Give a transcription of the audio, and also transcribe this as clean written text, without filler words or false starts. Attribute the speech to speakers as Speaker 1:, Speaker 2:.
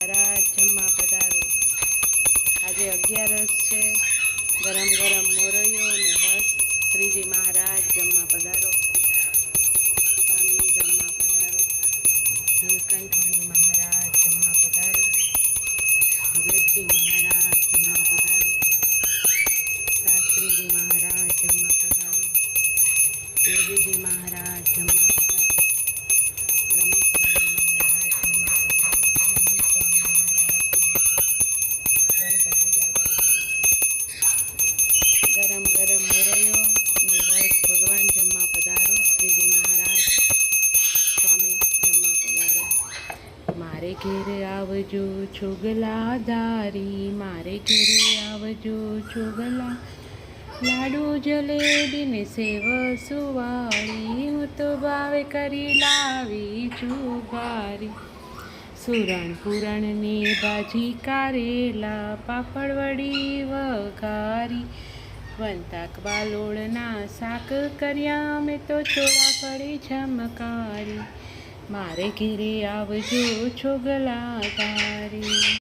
Speaker 1: મહારાજ જમવા પધારો. આજે 11 છે. ગરમ ગરમ મોરૈયો અને રસ. શ્રીજી મહારાજ જમવા પધારો. સ્વામી જમવા પધારો. નીલકંઠવાણી મહારાજ જમવા પધારો. ભગતજી મહારાજ જમવા પધારો. શાસ્ત્રીજી મહારાજ જમવા પધારો. યોગીજી મહારાજ જમવા પધારો. પ્રમુખ સ્વામી મહારાજ જમવા પધારો. મોહન સ્વામી મહારાજ જમવા પધારો. ગણપતિ દાદાજી. ગરમ ગરમ મોરૈયો અને રસ. ભગવાન જમવા પધારો. શ્રીજી મહારાજ સ્વામી જમવા પધારો. મારે ઘેર આવજો છોગલા ધારી, મારે ઘેર આવજો છોગલા. લાડુ જલેબી ને સેવ સુવાળી, હું તો ભાવે કરી લાવી છું ભારી. સુરણ પૂરણની ભાજી કારેલા, પાપડ વડી વઘારી. વંતાક બાલોળના શાક કર્યા, મેં તો ચોળાફળી ઝમકારી. મારે ઘેરે આવજો છોગલા ધારી.